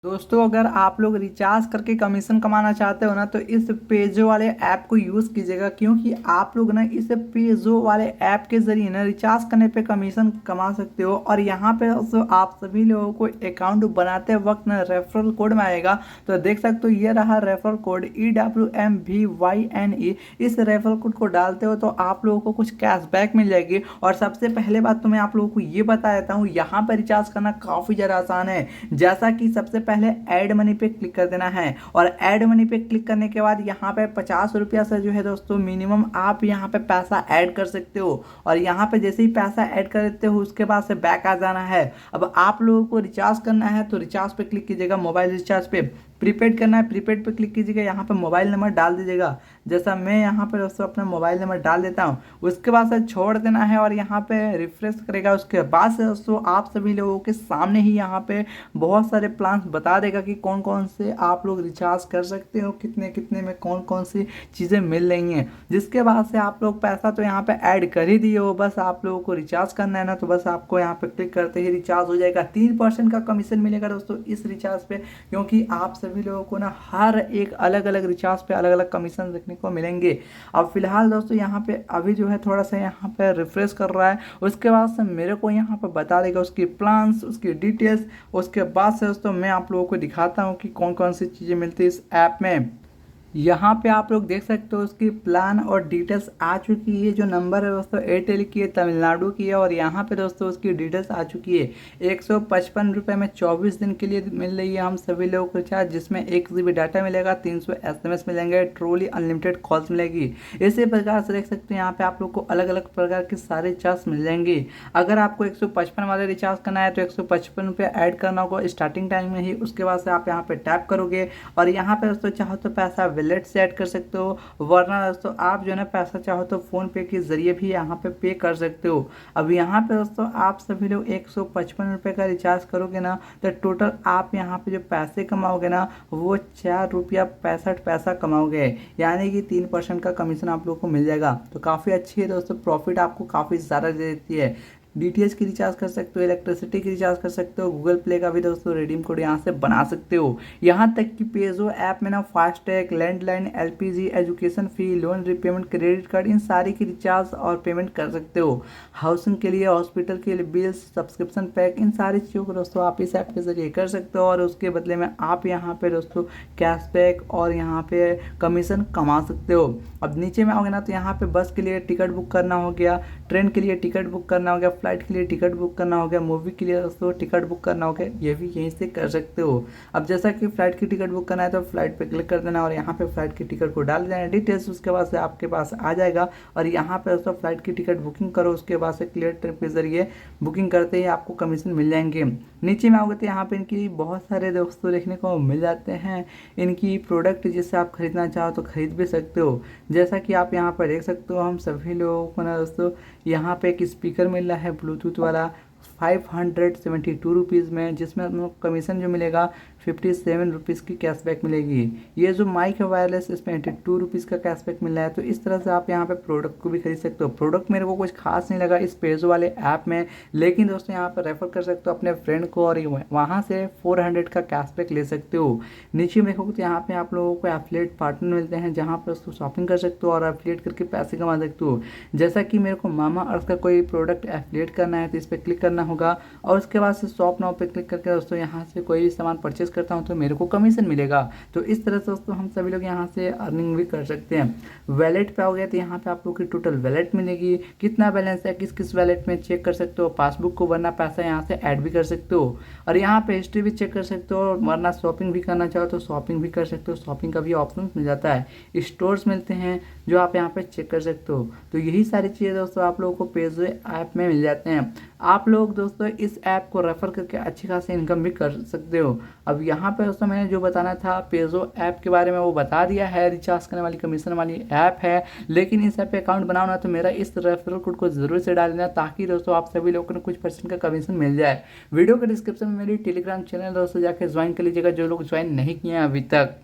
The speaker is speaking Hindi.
दोस्तों अगर आप लोग रिचार्ज करके कमीशन कमाना चाहते हो ना तो इस पेजो वाले ऐप को यूज़ कीजिएगा, क्योंकि आप लोग ना इस पेजो वाले ऐप के ज़रिए ना रिचार्ज करने पे कमीशन कमा सकते हो। और यहाँ पे दोस्तों आप सभी लोगों को अकाउंट बनाते वक्त ना रेफरल कोड में आएगा, तो देख सकते हो ये रहा रेफरल कोड EWMVYNE। इस रेफरल कोड को डालते हो तो आप लोगों को कुछ कैशबैक मिल जाएगी। और सबसे पहले बात तो मैं आप लोगों को ये बता देता हूँ, यहाँ पर रिचार्ज करना काफ़ी ज़्यादा आसान है। जैसा कि सबसे पहले ऐड मनी पे क्लिक कर देना है, और ऐड मनी पे क्लिक करने के बाद यहाँ पे 50 रुपया से जो है दोस्तों मिनिमम आप यहाँ पे पैसा ऐड कर सकते हो। और यहाँ पे जैसे ही पैसा ऐड कर देते हो उसके बाद से बैक आ जाना है। अब आप लोगों को रिचार्ज करना है तो रिचार्ज पे क्लिक कीजिएगा, मोबाइल रिचार्ज पे। प्रीपेड करना है, प्रीपेड पे क्लिक कीजिएगा, यहाँ पे मोबाइल नंबर डाल दीजिएगा। जैसा मैं यहाँ पे दोस्तों अपना मोबाइल नंबर डाल देता हूँ, उसके बाद से छोड़ देना है और यहाँ पे रिफ्रेश करेगा। उसके बाद से दोस्तों आप सभी लोगों के सामने ही यहाँ पे बहुत सारे प्लान्स बता देगा कि कौन कौन से आप लोग रिचार्ज कर सकते हो, कितने कितने में कौन कौन सी चीज़ें मिल रही हैं। जिसके बाद से आप लोग पैसा तो यहाँ पे ऐड कर ही दिए हो, बस आप लोगों को रिचार्ज करना है ना, तो बस आपको यहाँ पे क्लिक करते ही रिचार्ज हो जाएगा। 3% का कमीशन मिलेगा दोस्तों इस रिचार्ज पे, क्योंकि आप सभी लोगों को ना हर एक अलग अलग रिचार्ज पे अलग अलग कमीशन देखने को मिलेंगे। अब फिलहाल दोस्तों यहाँ पे अभी जो है थोड़ा सा यहाँ पे रिफ्रेश कर रहा है, उसके बाद से मेरे को यहाँ पे बता देगा उसकी प्लान्स, उसकी डिटेल्स। उसके बाद से दोस्तों मैं आप लोगों को दिखाता हूँ कि कौन कौन सी चीज़ें मिलती है इस ऐप में। यहाँ पे आप लोग देख सकते हो उसकी प्लान और डिटेल्स आ चुकी है। जो नंबर है दोस्तों एयरटेल की है, तमिलनाडु की है। और यहाँ पे दोस्तों उसकी डिटेल्स आ चुकी है। 155 रुपये में 24 दिन के लिए मिल रही है हम सभी लोगों को रिचार्ज, जिसमें 1 GB डाटा मिलेगा, 300 SMS मिलेंगे, ट्रूली अनलिमिटेड कॉल्स मिलेगी। इसी प्रकार से देख सकते हैं यहाँ पे आप लोग को अलग अलग प्रकार के सारे रिचार्ज मिल जाएंगे। अगर आपको 155 वाले रिचार्ज करना है तो 155 रुपये ऐड करना होगा स्टार्टिंग टाइम में ही। उसके बाद से आप यहाँ पे टैप करोगे और यहाँ पे दोस्तों चाहो तो पैसा वॉलेट से ऐड कर सकते हो, वरना दोस्तों आप जो है ना पैसा चाहो तो फोन पे के जरिए भी यहाँ पे कर सकते हो। अब यहाँ पे दोस्तों आप सभी लोग 155 रुपये का रिचार्ज करोगे ना, तो टोटल आप यहाँ पे जो पैसे कमाओगे ना वो 4 रुपया 65 पैसा कमाओगे, यानी कि 3% का कमीशन आप लोगों को मिल जाएगा। तो काफ़ी अच्छी है दोस्तों, प्रॉफिट आपको काफ़ी ज़्यादा दे देती है। DTH की रिचार्ज कर सकते हो, इलेक्ट्रिसिटी की रिचार्ज कर सकते हो, गूगल प्ले का भी दोस्तों रिडीम कोड यहाँ से बना सकते हो। यहाँ तक कि पेजो ऐप में ना फास्टैग, लैंडलाइन, LPG, एजुकेशन फी, लोन रिपेमेंट, क्रेडिट कार्ड, इन सारी की रिचार्ज और पेमेंट कर सकते हो। हाउसिंग के लिए, हॉस्पिटल के लिए बिल्स, सब्सक्रिप्शन पैक, इन सारी चीज़ों को दोस्तों आप इस ऐप के जरिए कर सकते हो। और उसके बदले में आप यहाँ पे दोस्तों कैशबैक और यहाँ पे कमीशन कमा सकते हो। अब नीचे में आओगे ना तो यहाँ पे बस के लिए टिकट बुक करना हो गया, ट्रेन के लिए टिकट बुक करना हो गया, फ्लाइट के लिए टिकट बुक करना हो गया, मूवी के लिए दोस्तों टिकट बुक करना हो गया, ये भी यहीं से कर सकते हो। अब जैसा कि फ्लाइट की टिकट बुक करना है तो फ्लाइट पे क्लिक कर देना और यहाँ पे फ्लाइट की टिकट को डाल देना है डिटेल्स, उसके बाद से आपके पास आ जाएगा। और यहाँ पे दोस्तों फ्लाइट की टिकट बुकिंग करो, उसके बाद से क्लियर ट्रिप के जरिए बुकिंग करते ही आपको कमीशन मिल जाएंगे। नीचे में आओगे तो यहाँ पे इनकी बहुत सारे दोस्तों देखने को मिल जाते हैं, इनकी प्रोडक्ट जिससे आप खरीदना चाहो तो खरीद भी सकते हो। जैसा कि आप यहाँ पर देख सकते हो हम सभी लोगों को ना दोस्तों यहाँ पे एक स्पीकर मिल रहा है ब्लूटूथ वाला 572 रुपीज़ में, जिसमें हम लोग कमीशन जो मिलेगा 57 रुपीज़ की कैशबैक मिलेगी। ये जो माइक है वायरलेस, इसमें 82 रुपीज़ का कैशबैक मिल रहा है। तो इस तरह से आप यहाँ पे प्रोडक्ट को भी खरीद सकते हो। प्रोडक्ट मेरे को कुछ खास नहीं लगा इस पेजो वाले ऐप में, लेकिन दोस्तों यहाँ पर रेफर कर सकते हो अपने फ्रेंड को और वहाँ से 400 का कैशबैक ले सकते हो। नीचे में देखोगे तो यहाँ पे आप लोगों को एफिलिएट पार्टनर मिलते हैं, जहाँ पर दोस्तों शॉपिंग कर सकते हो और एफिलिएट करके पैसे कमा सकते हो। जैसा कि मेरे को मामा अर्थ का कोई प्रोडक्ट एफिलिएट करना है तो इस पर क्लिक करना होगा और उसके बाद से शॉप नाउ पे क्लिक करके दोस्तों यहाँ से कोई भी सामान परचेस करता हूँ तो मेरे को कमीशन मिलेगा। तो इस तरह से दोस्तों हम सभी लोग यहाँ से अर्निंग भी कर सकते हैं। वैलेट पे हो गया तो यहाँ पे आप लोग की टोटल वैलेट मिलेगी, कितना बैलेंस है किस किस वैलेट में चेक कर सकते हो। पासबुक को वरना पैसा यहाँ से ऐड भी कर सकते हो और यहाँ पे हिस्ट्री भी चेक कर सकते हो। वरना शॉपिंग भी करना चाहो तो शॉपिंग भी कर सकते हो, शॉपिंग का भी ऑप्शन मिल जाता है। स्टोर्स मिलते हैं जो आप यहाँ पे चेक कर सकते हो। तो यही सारी चीज़ें दोस्तों आप लोगों को पेजो ऐप में मिल जाते हैं। आप लोग दोस्तों इस ऐप को रेफर करके अच्छी खासी इनकम भी कर सकते हो। अब यहाँ पे दोस्तों मैंने जो बताना था पेजो ऐप के बारे में वो बता दिया है। रिचार्ज करने वाली कमीशन वाली ऐप है, लेकिन इस ऐप पे अकाउंट बनाओ ना तो मेरा इस रेफरल कोड को जरूर से डाल देना, ताकि दोस्तों आप सभी लोगों को कुछ % का कमीशन मिल जाए। वीडियो के डिस्क्रिप्शन में मेरी टेलीग्राम चैनल दोस्तों जाके ज्वाइन कर लीजिएगा, जो लोग ज्वाइन नहीं किए हैं अभी तक।